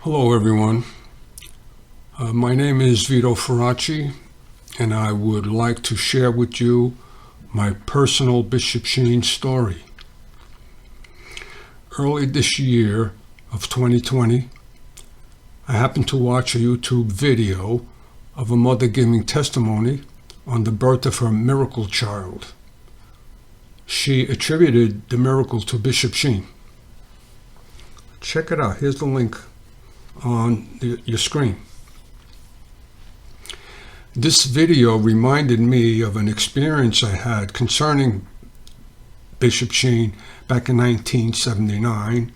Hello everyone, my name is Vito Ferracci and I would like to share with you my personal Bishop Sheen story. Early this year of 2020, I happened to watch a YouTube video of a mother giving testimony on the birth of her miracle child. She attributed the miracle to Bishop Sheen. Check it out, here's the link on your screen. This video reminded me of an experience I had concerning Bishop Sheen back in 1979,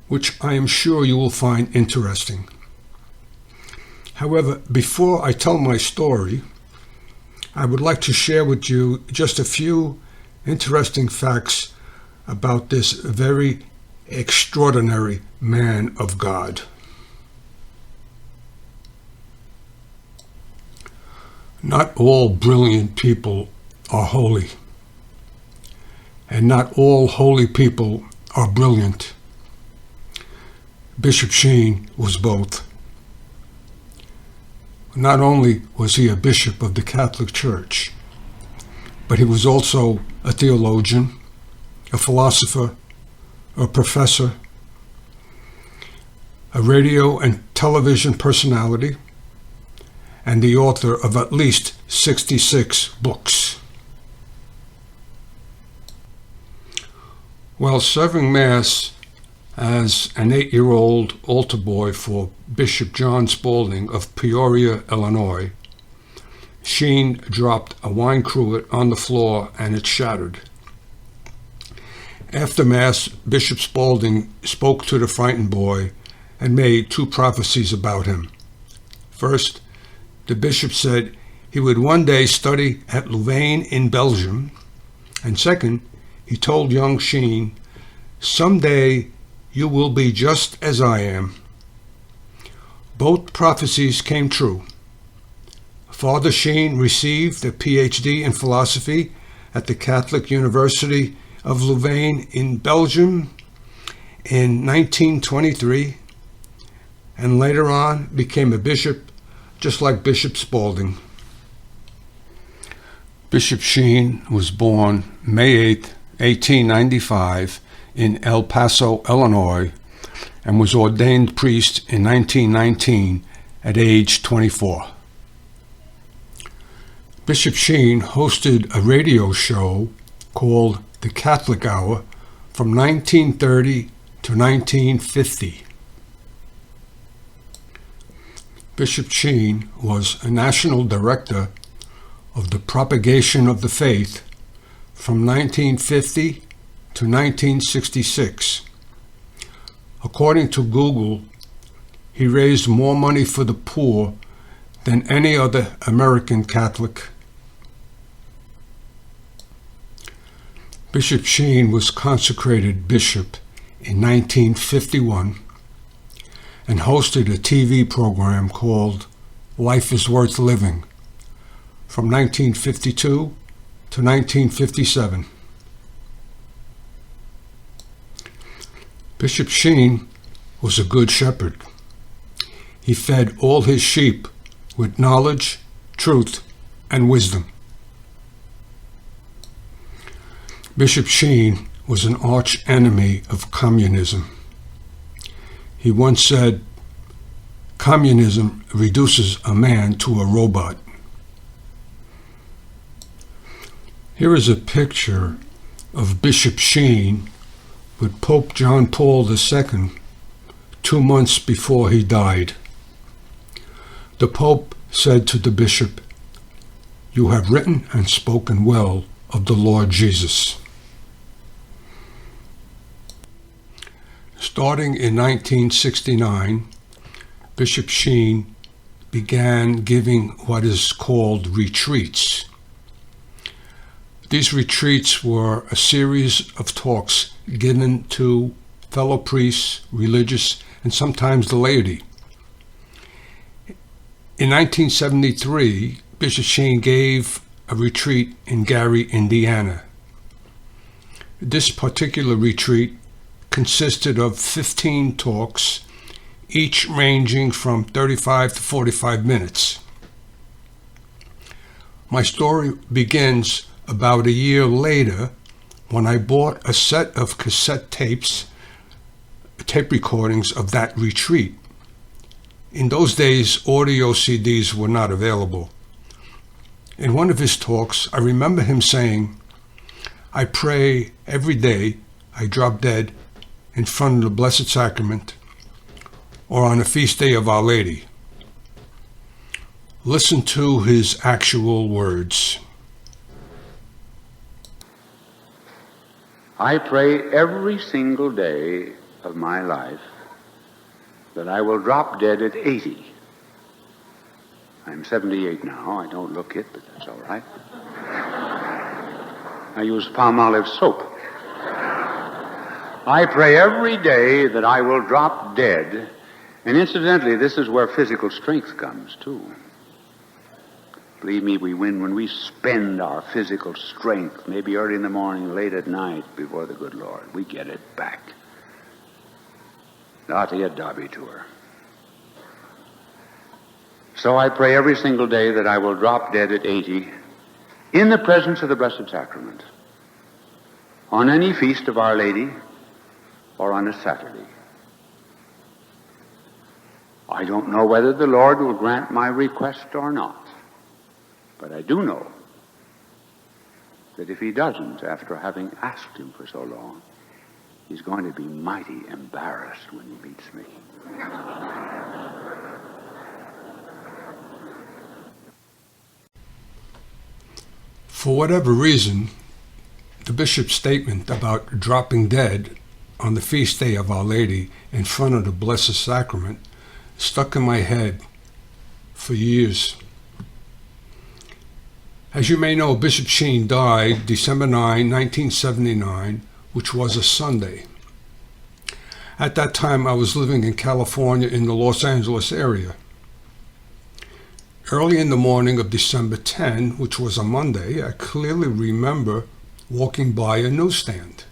which I am sure you will find interesting. However, before I tell my story, I would like to share with you just a few interesting facts about this very extraordinary man of God. Not all brilliant people are holy, and not all holy people are brilliant. Bishop Sheen was both. Not only was he a bishop of the Catholic Church, but he was also a theologian, a philosopher, a professor, a radio and television personality, and the author of at least 66 books. While serving Mass as an 8-year-old altar boy for Bishop John Spaulding of Peoria, Illinois, Sheen dropped a wine cruet on the floor and it shattered. After Mass, Bishop Spaulding spoke to the frightened boy and made 2 prophecies about him. First, the bishop said he would one day study at Louvain in Belgium, and second, he told young Sheen, "Someday you will be just as I am." Both prophecies came true. Father Sheen received a PhD in philosophy at the Catholic University of Louvain in Belgium in 1923, and later on became a bishop just like Bishop Spaulding. Bishop Sheen was born May 8, 1895 in El Paso, Illinois, and was ordained priest in 1919 at age 24. Bishop Sheen hosted a radio show called The Catholic Hour from 1930 to 1950. Bishop Sheen was a national director of the propagation of the faith from 1950 to 1966. According to Google, he raised more money for the poor than any other American Catholic. Bishop Sheen was consecrated bishop in 1951 and hosted a TV program called Life is Worth Living from 1952 to 1957. Bishop Sheen was a good shepherd. He fed all his sheep with knowledge, truth, and wisdom. Bishop Sheen was an arch enemy of communism. He once said, "Communism reduces a man to a robot." Here is a picture of Bishop Sheen with Pope John Paul II 2 months before he died. The Pope said to the bishop, "You have written and spoken well of the Lord Jesus." Starting in 1969, Bishop Sheen began giving what is called retreats. These retreats were a series of talks given to fellow priests, religious, and sometimes the laity. In 1973, Bishop Sheen gave a retreat in Gary, Indiana. This particular retreat consisted of 15 talks, each ranging from 35 to 45 minutes. My story begins about a year later when I bought a set of cassette tape recordings of that retreat. In those days, audio CDs were not available. In one of his talks, I remember him saying, "I pray every day I drop dead in front of the Blessed Sacrament or on a feast day of Our Lady." Listen to his actual words. I pray every single day of my life that I will drop dead at 80. I'm 78 now. I don't look it, but that's all right. I use palm olive soap. I pray every day that I will drop dead. And incidentally, this is where physical strength comes, too. Believe me, we win when we spend our physical strength, maybe early in the morning, late at night, before the good Lord. We get it back. Dottie at Derby tour. So I pray every single day that I will drop dead at 80 in the presence of the Blessed Sacrament, on any feast of Our Lady or on a Saturday. I don't know whether the Lord will grant my request or not. But I do know that if he doesn't, after having asked him for so long, he's going to be mighty embarrassed when he meets me. For whatever reason, the bishop's statement about dropping dead on the feast day of Our Lady in front of the Blessed Sacrament stuck in my head for years. As you may know, Bishop Sheen died December 9, 1979, which was a Sunday. At that time, I was living in California in the Los Angeles area. Early in the morning of December 10, which was a Monday, I clearly remember walking by a newsstand.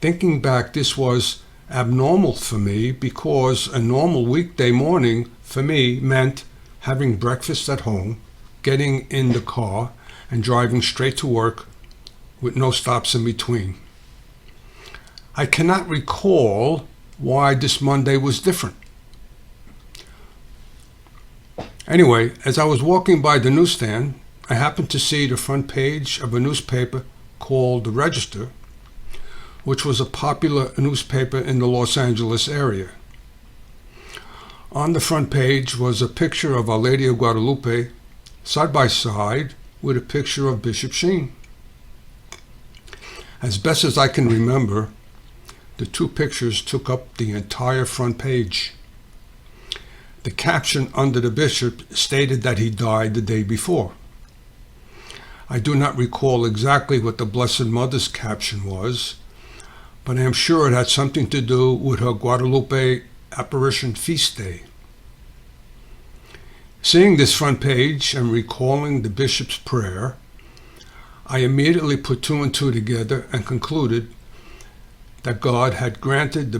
Thinking back, this was abnormal for me because a normal weekday morning for me meant having breakfast at home, getting in the car, and driving straight to work with no stops in between. I cannot recall why this Monday was different. Anyway, as I was walking by the newsstand, I happened to see the front page of a newspaper called The Register, which was a popular newspaper in the Los Angeles area. On the front page was a picture of Our Lady of Guadalupe, side by side with a picture of Bishop Sheen. As best as I can remember, the two pictures took up the entire front page. The caption under the bishop stated that he died the day before. I do not recall exactly what the Blessed Mother's caption was, but I am sure it had something to do with her Guadalupe apparition feast day. Seeing this front page and recalling the bishop's prayer, I immediately put two and two together and concluded that God had granted the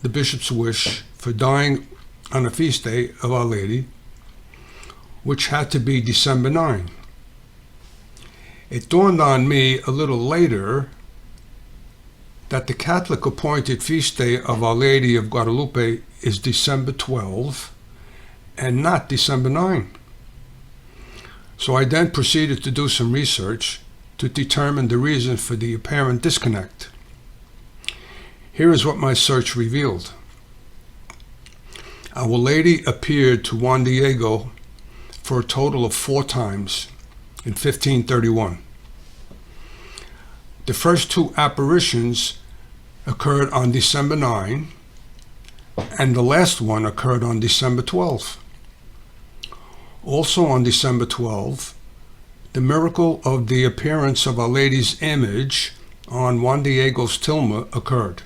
bishop's wish for dying on a feast day of Our Lady, which had to be December 9. It dawned on me a little later that the Catholic appointed feast day of Our Lady of Guadalupe is December 12 and not December 9. So I then proceeded to do some research to determine the reason for the apparent disconnect. Here is what my search revealed. Our Lady appeared to Juan Diego for a total of 4 times in 1531. The first 2 apparitions occurred on December 9, and the last one occurred on December 12. Also on December 12, the miracle of the appearance of Our Lady's image on Juan Diego's tilma occurred.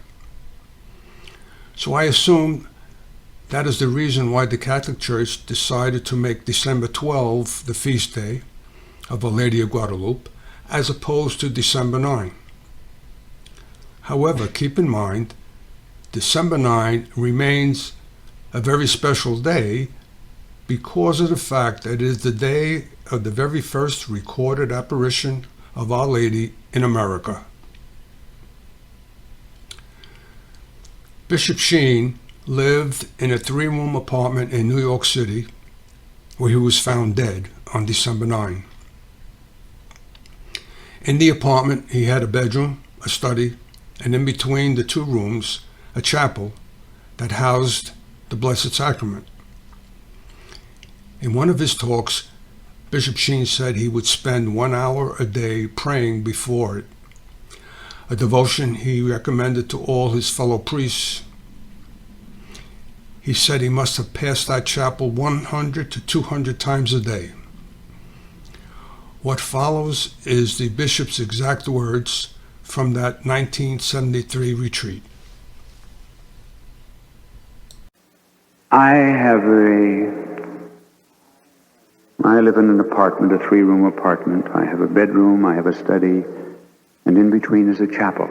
So I assume that is the reason why the Catholic Church decided to make December 12 the feast day of Our Lady of Guadalupe, as opposed to December 9. However, keep in mind, December 9 remains a very special day because of the fact that it is the day of the very first recorded apparition of Our Lady in America. Bishop Sheen lived in a 3-room apartment in New York City where he was found dead on December 9. In the apartment, he had a bedroom, a study, and in between the 2 rooms, a chapel that housed the Blessed Sacrament. In one of his talks, Bishop Sheen said he would spend 1 hour a day praying before it, a devotion he recommended to all his fellow priests. He said he must have passed that chapel 100 to 200 times a day. What follows is the bishop's exact words from that 1973 retreat. I live in an apartment, a 3-room apartment. I have a bedroom, I have a study, and in between is a chapel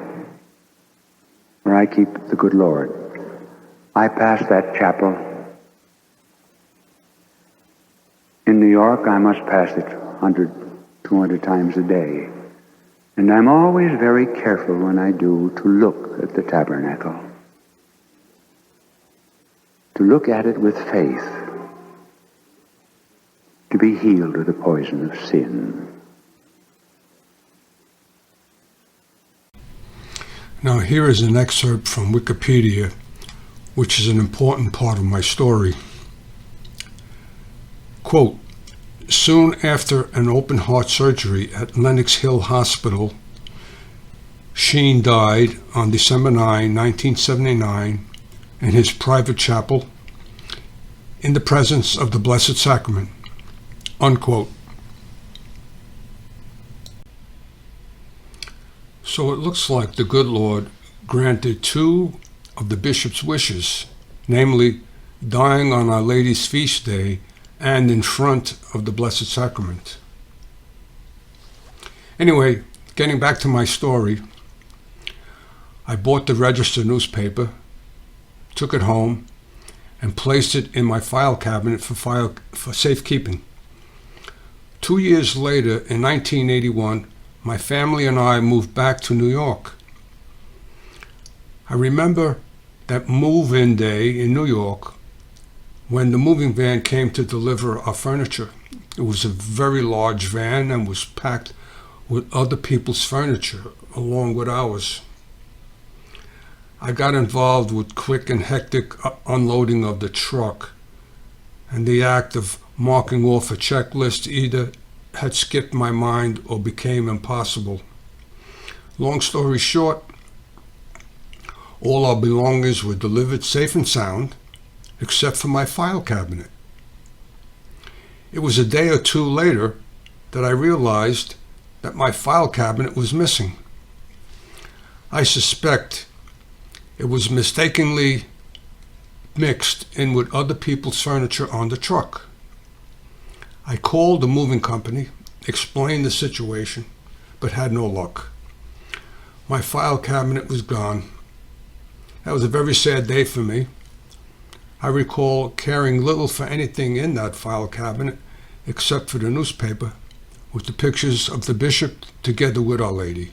where I keep the good Lord. I pass that chapel. In New York, I must pass it 100, 200 times a day. And I'm always very careful when I do to look at the tabernacle, to look at it with faith, to be healed of the poison of sin. Now here is an excerpt from Wikipedia, which is an important part of my story. Quote, soon after an open heart surgery at Lenox Hill Hospital, Sheen died on December 9, 1979, in his private chapel in the presence of the Blessed Sacrament. Unquote. So it looks like the good Lord granted 2 of the bishop's wishes, namely dying on Our Lady's feast day and in front of the Blessed Sacrament. Anyway, getting back to my story, I bought the Register newspaper, took it home, and placed it in my file cabinet for safekeeping. 2 years later, in 1981, my family and I moved back to New York. I remember that move-in day in New York when the moving van came to deliver our furniture. It was a very large van and was packed with other people's furniture along with ours. I got involved with quick and hectic unloading of the truck, and the act of marking off a checklist either had skipped my mind or became impossible. Long story short, all our belongings were delivered safe and sound, except for my file cabinet. It was a day or 2 later that I realized that my file cabinet was missing. I suspect it was mistakenly mixed in with other people's furniture on the truck. I called the moving company, explained the situation, but had no luck. My file cabinet was gone. That was a very sad day for me. I recall caring little for anything in that file cabinet except for the newspaper with the pictures of the bishop together with Our Lady.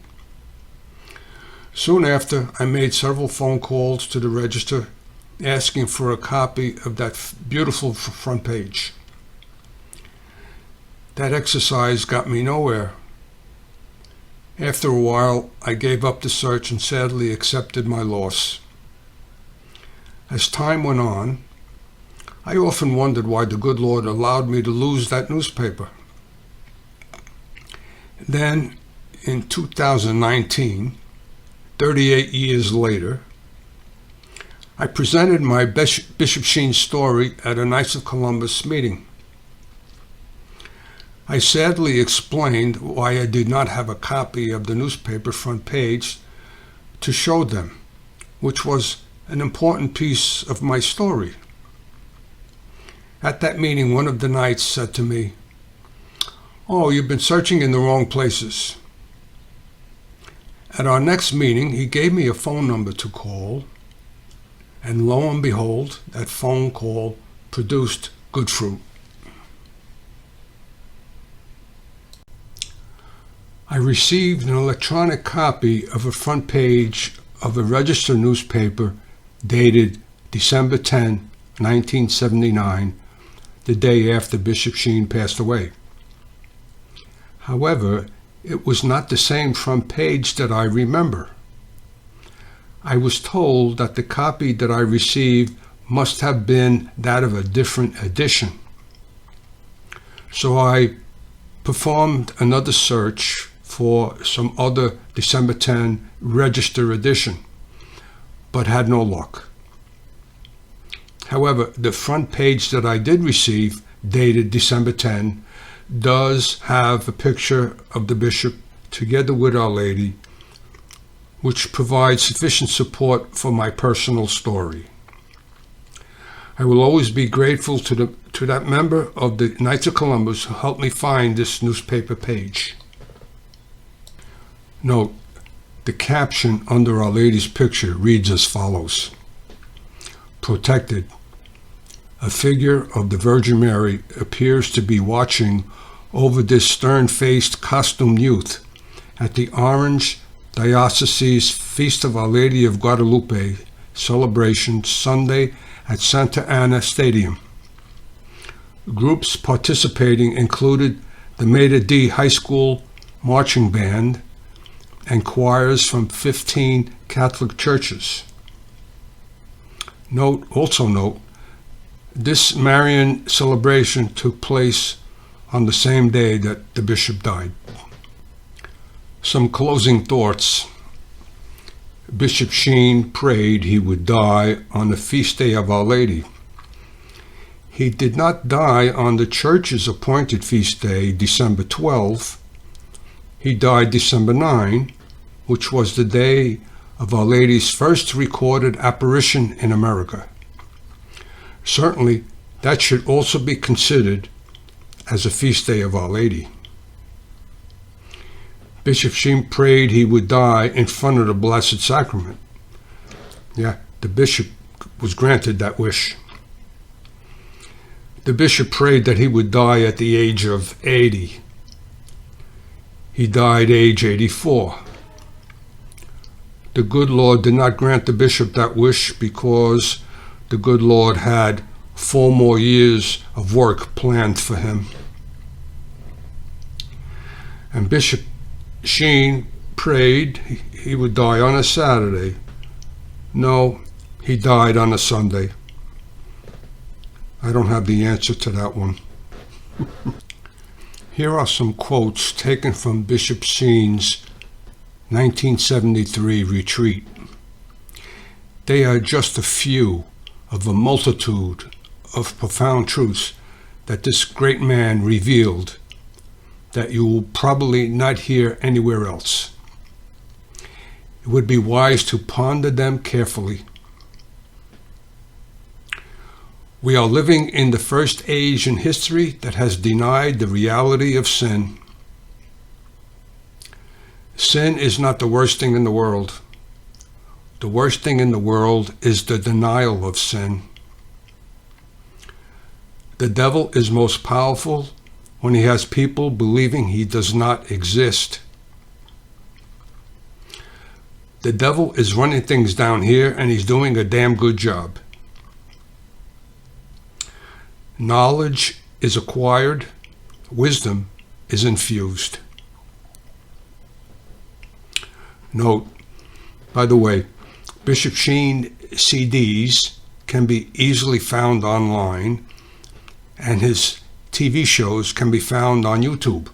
Soon after, I made several phone calls to the Register asking for a copy of that beautiful front page. That exercise got me nowhere. After a while, I gave up the search and sadly accepted my loss. As time went on, I often wondered why the good Lord allowed me to lose that newspaper. Then, in 2019, 38 years later, I presented my Bishop Sheen story at a Knights of Columbus meeting. I sadly explained why I did not have a copy of the newspaper front page to show them, which was an important piece of my story. At that meeting, one of the knights said to me, "Oh, you've been searching in the wrong places." At our next meeting, he gave me a phone number to call, And lo and behold, that phone call produced good fruit. I received an electronic copy of a front page of a registered newspaper dated December 10, 1979, the day after Bishop Sheen passed away. However, it was not the same front page that I remember. I was told that the copy that I received must have been that of a different edition. So I performed another search for some other December 10 register edition, but had no luck. However, the front page that I did receive, dated December 10, does have a picture of the bishop together with Our Lady, which provides sufficient support for my personal story. I will always be grateful to that member of the Knights of Columbus who helped me find this newspaper page. Note, the caption under Our Lady's picture reads as follows: "Protected. A figure of the Virgin Mary appears to be watching over this stern-faced costumed youth at the Orange Diocese's Feast of Our Lady of Guadalupe celebration Sunday at Santa Ana Stadium. Groups participating included the Mater D High School Marching Band and choirs from 15 Catholic churches." Also note, this Marian celebration took place on the same day that the bishop died. Some closing thoughts. Bishop Sheen prayed he would die on the feast day of Our Lady. He did not die on the church's appointed feast day, December 12. He died December 9, which was the day of Our Lady's first recorded apparition in America. Certainly, that should also be considered as a feast day of Our Lady. Bishop Sheen prayed he would die in front of the Blessed Sacrament. Yeah, the bishop was granted that wish. The bishop prayed that he would die at the age of 80. He died age 84. The good Lord did not grant the bishop that wish because the good Lord had 4 more years of work planned for him. And Bishop Sheen prayed he would die on a Saturday. No, he died on a Sunday. I don't have the answer to that one. Here are some quotes taken from Bishop Sheen's 1973 retreat. They are just a few of a multitude of profound truths that this great man revealed that you will probably not hear anywhere else. It would be wise to ponder them carefully. We are living in the first age in history that has denied the reality of sin. Sin is not the worst thing in the world. The worst thing in the world is the denial of sin. The devil is most powerful when he has people believing he does not exist. The devil is running things down here, and he's doing a damn good job. Knowledge is acquired, wisdom is infused. Note, by the way, Bishop Sheen CDs can be easily found online, and his TV shows can be found on YouTube,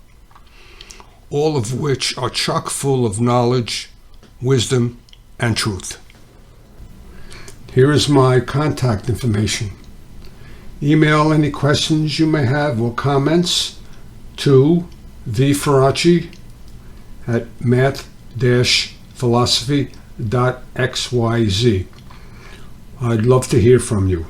all of which are chock full of knowledge, wisdom, and truth. Here is my contact information. Email any questions you may have or comments to vfaraci@math-philosophy.xyz. I'd love to hear from you.